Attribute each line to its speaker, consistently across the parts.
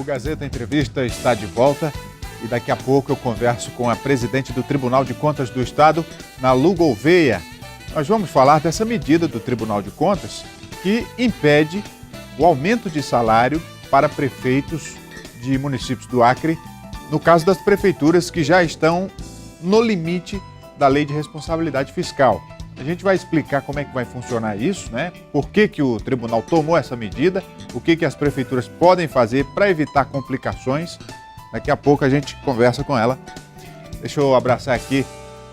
Speaker 1: O Gazeta Entrevista está de volta e daqui a pouco eu converso com a presidente do Tribunal de Contas do Estado, Nalu Gouveia. Nós vamos falar dessa medida do Tribunal de Contas que impede o aumento de salário para prefeitos de municípios do Acre, no caso das prefeituras que já estão no limite da Lei de Responsabilidade Fiscal. A gente vai explicar como é que vai funcionar isso, né? Por que o tribunal tomou essa medida, o que as prefeituras podem fazer para evitar complicações. Daqui a pouco a gente conversa com ela. Deixa eu abraçar aqui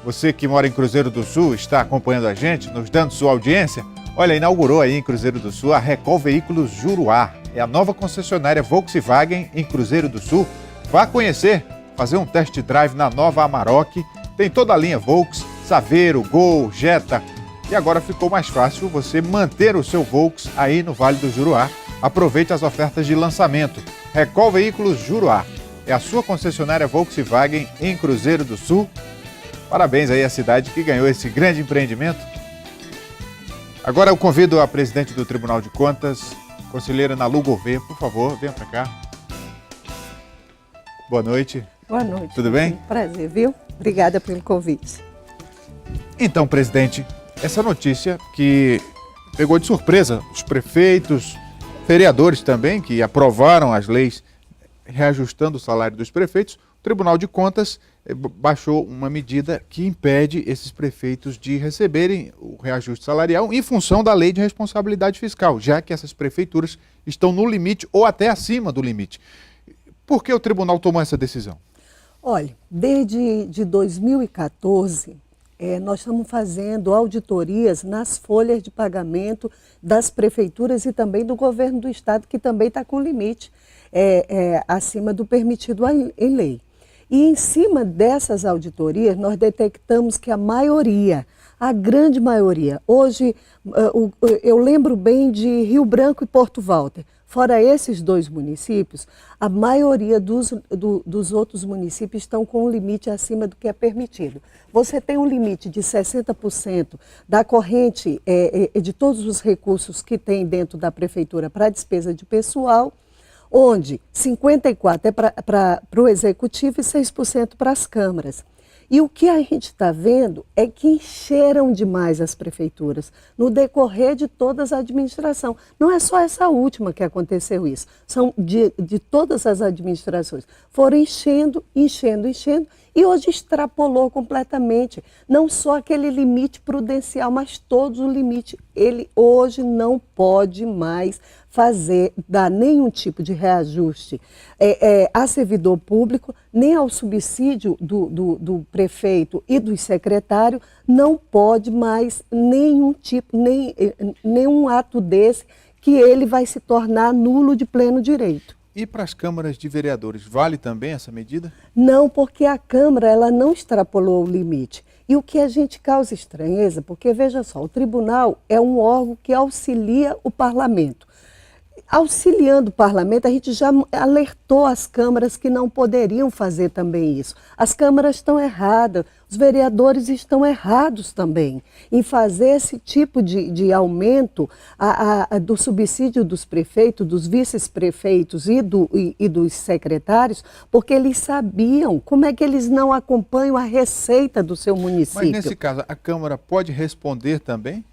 Speaker 1: você que mora em Cruzeiro do Sul, está acompanhando a gente, nos dando sua audiência. Olha, inaugurou aí em Cruzeiro do Sul a Recol Veículos Juruá. É a nova concessionária Volkswagen em Cruzeiro do Sul. Vá conhecer, fazer um test drive na nova Amarok. Tem toda a linha Volks, Saveiro, Gol, Jetta. E agora ficou mais fácil você manter o seu Volks aí no Vale do Juruá. Aproveite as ofertas de lançamento. Recol Veículos Juruá. É a sua concessionária Volkswagen em Cruzeiro do Sul. Parabéns aí à cidade que ganhou esse grande empreendimento. Agora eu convido a presidente do Tribunal de Contas, conselheira Nalu Gouveia, por favor, venha para cá. Boa noite.
Speaker 2: Boa noite.
Speaker 1: Tudo bem?
Speaker 2: Prazer, viu? Obrigada pelo convite.
Speaker 1: Então, presidente, essa notícia que pegou de surpresa os prefeitos, vereadores também, que aprovaram as leis reajustando o salário dos prefeitos, o Tribunal de Contas baixou uma medida que impede esses prefeitos de receberem o reajuste salarial em função da Lei de Responsabilidade Fiscal, já que essas prefeituras estão no limite ou até acima do limite. Por que o tribunal tomou essa decisão?
Speaker 2: Olha, desde 2014, nós estamos fazendo auditorias nas folhas de pagamento das prefeituras e também do governo do estado, que também está com limite acima do permitido em lei. E em cima dessas auditorias, nós detectamos que a grande maioria, hoje eu lembro bem de Rio Branco e Porto Walter, fora esses dois municípios, a maioria dos outros municípios estão com um limite acima do que é permitido. Você tem um limite de 60% da corrente de todos os recursos que tem dentro da prefeitura para despesa de pessoal, onde 54% é para o executivo e 6% para as câmaras. E o que a gente está vendo é que encheram demais as prefeituras no decorrer de toda a administração. Não é só essa última que aconteceu isso, são de todas as administrações. Foram enchendo e hoje extrapolou completamente. Não só aquele limite prudencial, mas todo o limite. Ele hoje não pode mais dar nenhum tipo de reajuste a servidor público, nem ao subsídio do prefeito e do secretário, não pode mais nenhum ato desse que ele vai se tornar nulo de pleno direito.
Speaker 1: E para as câmaras de vereadores, vale também essa medida?
Speaker 2: Não, porque a Câmara ela não extrapolou o limite. E o que a gente causa estranheza, porque veja só, o tribunal é um órgão que auxilia o parlamento. Auxiliando o parlamento, a gente já alertou as câmaras que não poderiam fazer também isso. As câmaras estão erradas, os vereadores estão errados também em fazer esse tipo de aumento do subsídio dos prefeitos, dos vice-prefeitos e dos secretários, porque eles sabiam como é que eles não acompanham a receita do seu município.
Speaker 1: Mas nesse caso, a Câmara pode responder também?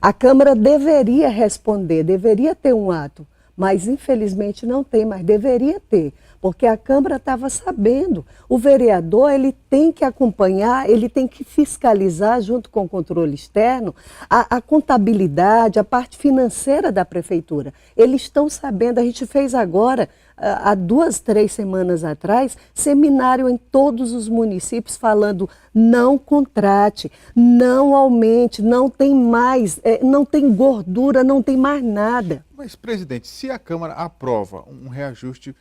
Speaker 2: A Câmara deveria responder, deveria ter um ato, mas infelizmente não tem, mas deveria ter, porque a Câmara estava sabendo. O vereador ele tem que acompanhar, ele tem que fiscalizar junto com o controle externo a contabilidade, a parte financeira da prefeitura. Eles estão sabendo, a gente fez agora, há 2, 3 semanas atrás, seminário em todos os municípios falando não contrate, não aumente, não tem mais, não tem gordura, não tem mais nada.
Speaker 1: Mas, presidente, se a Câmara aprova um reajuste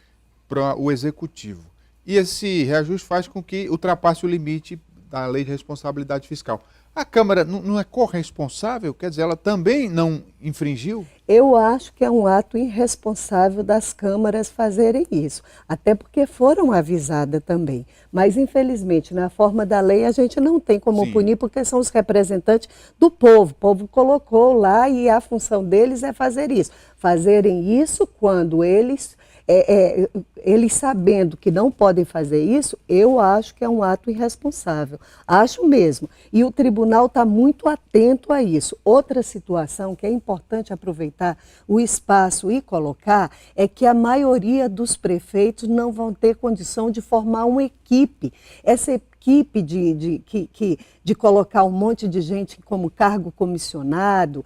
Speaker 1: para o Executivo e esse reajuste faz com que ultrapasse o limite da Lei de Responsabilidade Fiscal, a Câmara não é corresponsável? Quer dizer, ela também não infringiu?
Speaker 2: Eu acho que é um ato irresponsável das câmaras fazerem isso, até porque foram avisadas também. Mas, infelizmente, na forma da lei, a gente não tem como punir, porque são os representantes do povo. O povo colocou lá e a função deles é fazer isso. Fazerem isso quando eles eles sabendo que não podem fazer isso, eu acho que é um ato irresponsável. Acho mesmo. E o tribunal está muito atento a isso. Outra situação que é importante aproveitar o espaço e colocar é que a maioria dos prefeitos não vão ter condição de formar uma equipe. Essa equipe de colocar um monte de gente como cargo comissionado,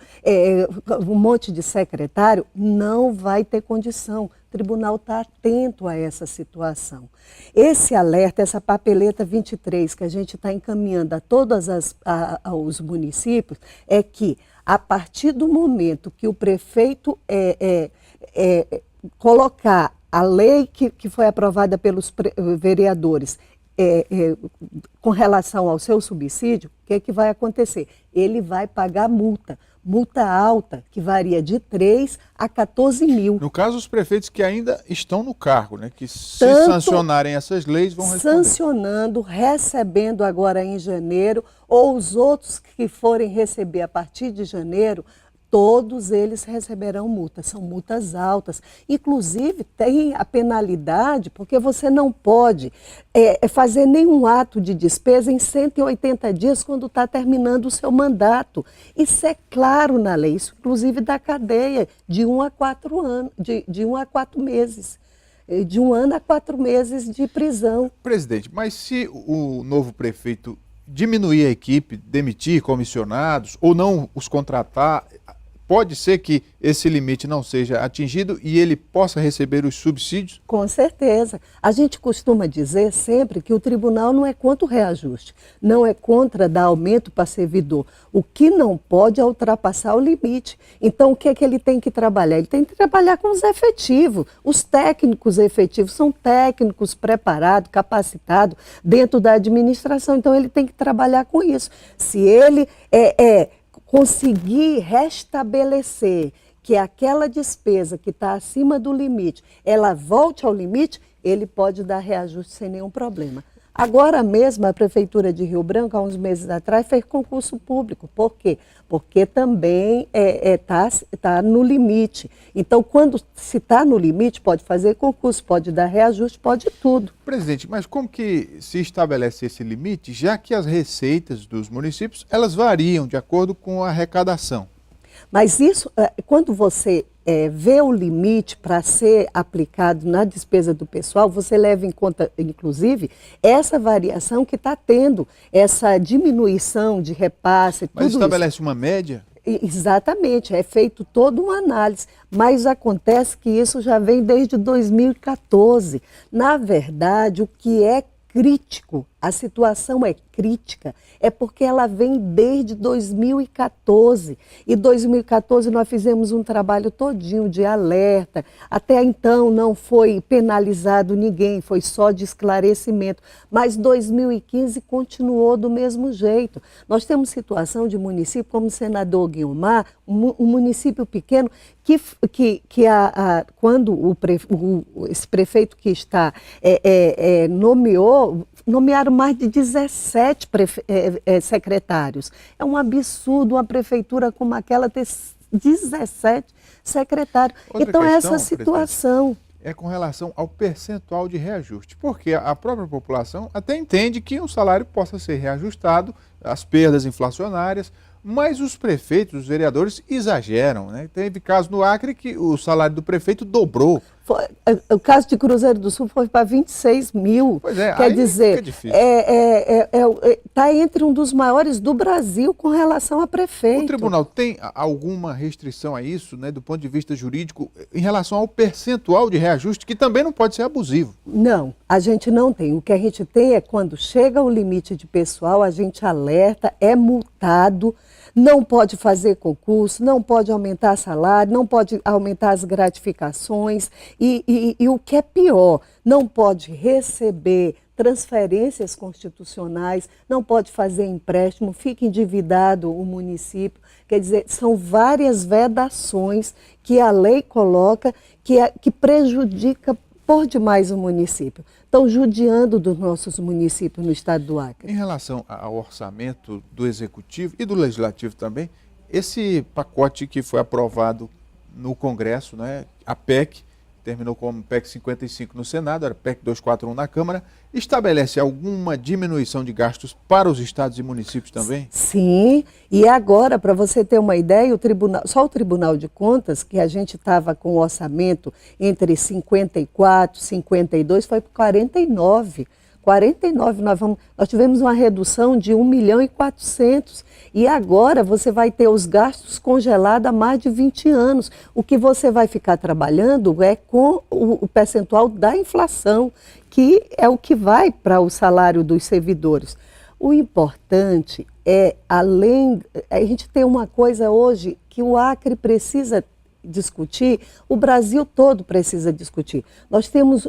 Speaker 2: um monte de secretário, não vai ter condição. O tribunal está atento a essa situação. Esse alerta, essa papeleta 23 que a gente está encaminhando a todos os municípios, é que a partir do momento que o prefeito colocar a lei que foi aprovada pelos vereadores com relação ao seu subsídio, o que é que vai acontecer? Ele vai pagar multa alta, que varia de 3 a 14 mil.
Speaker 1: No caso, os prefeitos que ainda estão no cargo, né? Que se sancionarem essas leis vão responder.
Speaker 2: Sancionando, recebendo agora em janeiro, ou os outros que forem receber a partir de janeiro, todos eles receberão multas, são multas altas. Inclusive, tem a penalidade, porque você não pode fazer nenhum ato de despesa em 180 dias quando está terminando o seu mandato. Isso é claro na lei, isso inclusive dá cadeia de 1 a 4 anos, de 1 a 4 meses. De 1 ano a 4 meses de prisão.
Speaker 1: Presidente, mas se o novo prefeito diminuir a equipe, demitir comissionados ou não os contratar, pode ser que esse limite não seja atingido e ele possa receber os subsídios?
Speaker 2: Com certeza. A gente costuma dizer sempre que o tribunal não é contra o reajuste, não é contra dar aumento para servidor. O que não pode é ultrapassar o limite. Então, o que é que ele tem que trabalhar? Ele tem que trabalhar com os efetivos. Os técnicos efetivos são técnicos preparados, capacitados dentro da administração. Então, ele tem que trabalhar com isso. Se ele conseguir restabelecer que aquela despesa que está acima do limite, ela volte ao limite, ele pode dar reajuste sem nenhum problema. Agora mesmo, a Prefeitura de Rio Branco, há uns meses atrás, fez concurso público. Por quê? Porque também tá no limite. Então, quando se está no limite, pode fazer concurso, pode dar reajuste, pode tudo.
Speaker 1: Presidente, mas como que se estabelece esse limite, já que as receitas dos municípios, elas variam de acordo com a arrecadação?
Speaker 2: Mas isso, quando você vê o limite para ser aplicado na despesa do pessoal, você leva em conta, inclusive, essa variação que está tendo, essa diminuição de repasse, tudo isso.
Speaker 1: Mas estabelece uma média?
Speaker 2: Exatamente, é feito toda uma análise, mas acontece que isso já vem desde 2014. Na verdade, o que é crítico, a situação é crítica, é porque ela vem desde 2014. E 2014 nós fizemos um trabalho todinho de alerta. Até então não foi penalizado ninguém, foi só de esclarecimento. Mas 2015 continuou do mesmo jeito. Nós temos situação de município, como o senador Guiomar, um município pequeno, quando esse prefeito que está nomearam mais de 17 secretários. É um absurdo uma prefeitura como aquela ter 17 secretários.
Speaker 1: Outra
Speaker 2: então,
Speaker 1: questão,
Speaker 2: essa situação...
Speaker 1: é com relação ao percentual de reajuste, porque a própria população até entende que o salário possa ser reajustado, as perdas inflacionárias, mas os prefeitos, os vereadores exageram, né? Teve caso no Acre que o salário do prefeito dobrou.
Speaker 2: O caso de Cruzeiro do Sul foi para 26 mil.
Speaker 1: Pois é,
Speaker 2: quer dizer, está entre um dos maiores do Brasil com relação a prefeito.
Speaker 1: O tribunal tem alguma restrição a isso, né, do ponto de vista jurídico, em relação ao percentual de reajuste, que também não pode ser abusivo?
Speaker 2: Não, a gente não tem. O que a gente tem é quando chega o limite de pessoal, a gente alerta, é multado, não pode fazer concurso, não pode aumentar salário, não pode aumentar as gratificações e o que é pior, não pode receber transferências constitucionais, não pode fazer empréstimo, fica endividado o município. Quer dizer, são várias vedações que a lei coloca que prejudica por demais o município. Estão judiando dos nossos municípios no estado do Acre.
Speaker 1: Em relação ao orçamento do Executivo e do Legislativo também, esse pacote que foi aprovado no Congresso, né, a PEC, terminou como PEC 55 no Senado, era PEC 241 na Câmara, estabelece alguma diminuição de gastos para os estados e municípios também?
Speaker 2: Sim, e agora, para você ter uma ideia, só o Tribunal de Contas, que a gente estava com o orçamento entre 54, 52, foi para 49. 49, nós tivemos uma redução de 1.400.000 e agora você vai ter os gastos congelados há mais de 20 anos. O que você vai ficar trabalhando é com o percentual da inflação, que é o que vai para o salário dos servidores. O importante é, a gente tem uma coisa hoje que o Acre precisa discutir, o Brasil todo precisa discutir. Nós temos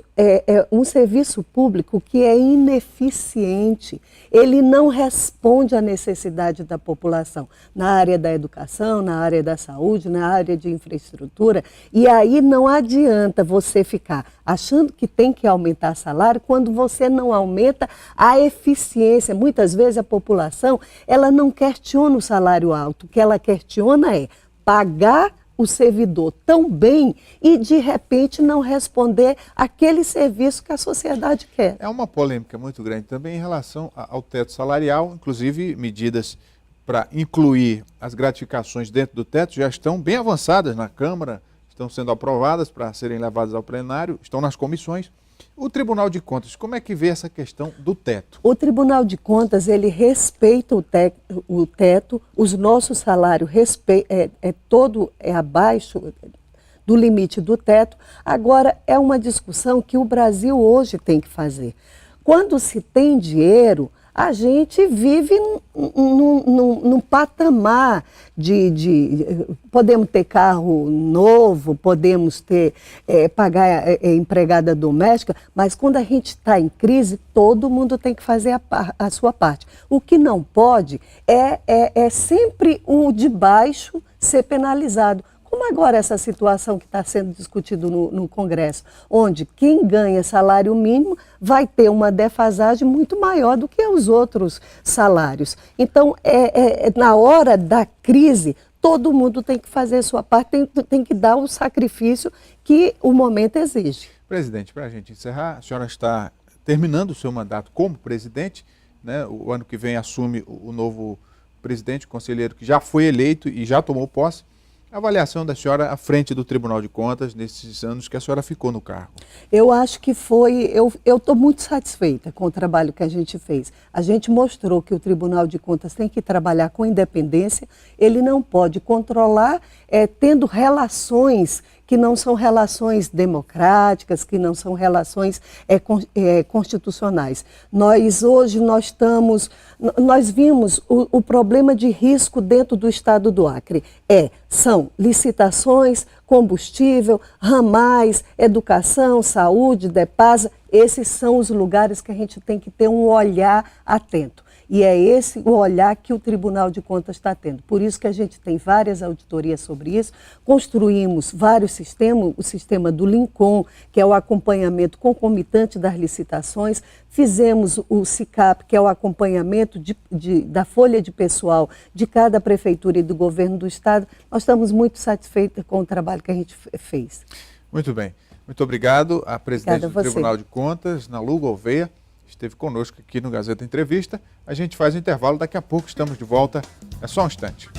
Speaker 2: um serviço público que é ineficiente, ele não responde à necessidade da população, na área da educação, na área da saúde, na área de infraestrutura, e aí não adianta você ficar achando que tem que aumentar salário quando você não aumenta a eficiência. Muitas vezes a população, ela não questiona o salário alto, o que ela questiona é pagar o servidor tão bem e, de repente, não responder aquele serviço que a sociedade quer.
Speaker 1: É uma polêmica muito grande também em relação ao teto salarial, inclusive medidas para incluir as gratificações dentro do teto já estão bem avançadas na Câmara, estão sendo aprovadas para serem levadas ao plenário, estão nas comissões. O Tribunal de Contas, como é que vê essa questão do teto?
Speaker 2: O Tribunal de Contas, ele respeita o teto, os nossos salários todo abaixo do limite do teto. Agora, é uma discussão que o Brasil hoje tem que fazer. Quando se tem dinheiro, a gente vive num patamar podemos ter carro novo, podemos pagar empregada doméstica, mas quando a gente está em crise, todo mundo tem que fazer a sua parte. O que não pode é sempre o de baixo ser penalizado. Como agora essa situação que está sendo discutida no Congresso, onde quem ganha salário mínimo vai ter uma defasagem muito maior do que os outros salários. Então, na hora da crise, todo mundo tem que fazer a sua parte, tem que dar o sacrifício que o momento exige.
Speaker 1: Presidente, para a gente encerrar, a senhora está terminando o seu mandato como presidente, né? O ano que vem assume o novo presidente, o conselheiro que já foi eleito e já tomou posse. A avaliação da senhora à frente do Tribunal de Contas nesses anos que a senhora ficou no cargo?
Speaker 2: Eu acho que eu estou muito satisfeita com o trabalho que a gente fez. A gente mostrou que o Tribunal de Contas tem que trabalhar com independência, ele não pode controlar tendo relações que não são relações democráticas, que não são relações constitucionais. Nós vimos o problema de risco dentro do estado do Acre. São licitações, combustível, ramais, educação, saúde, DEPASA. Esses são os lugares que a gente tem que ter um olhar atento. E é esse o olhar que o Tribunal de Contas está tendo. Por isso que a gente tem várias auditorias sobre isso, construímos vários sistemas, o sistema do Lincoln, que é o acompanhamento concomitante das licitações, fizemos o SICAP, que é o acompanhamento da folha de pessoal de cada prefeitura e do governo do estado. Nós estamos muito satisfeitos com o trabalho que a gente fez.
Speaker 1: Muito bem. Muito obrigado. A presidente do Tribunal de Contas, Nalu Gouveia, esteve conosco aqui no Gazeta Entrevista. A gente faz um intervalo, daqui a pouco estamos de volta. É só um instante.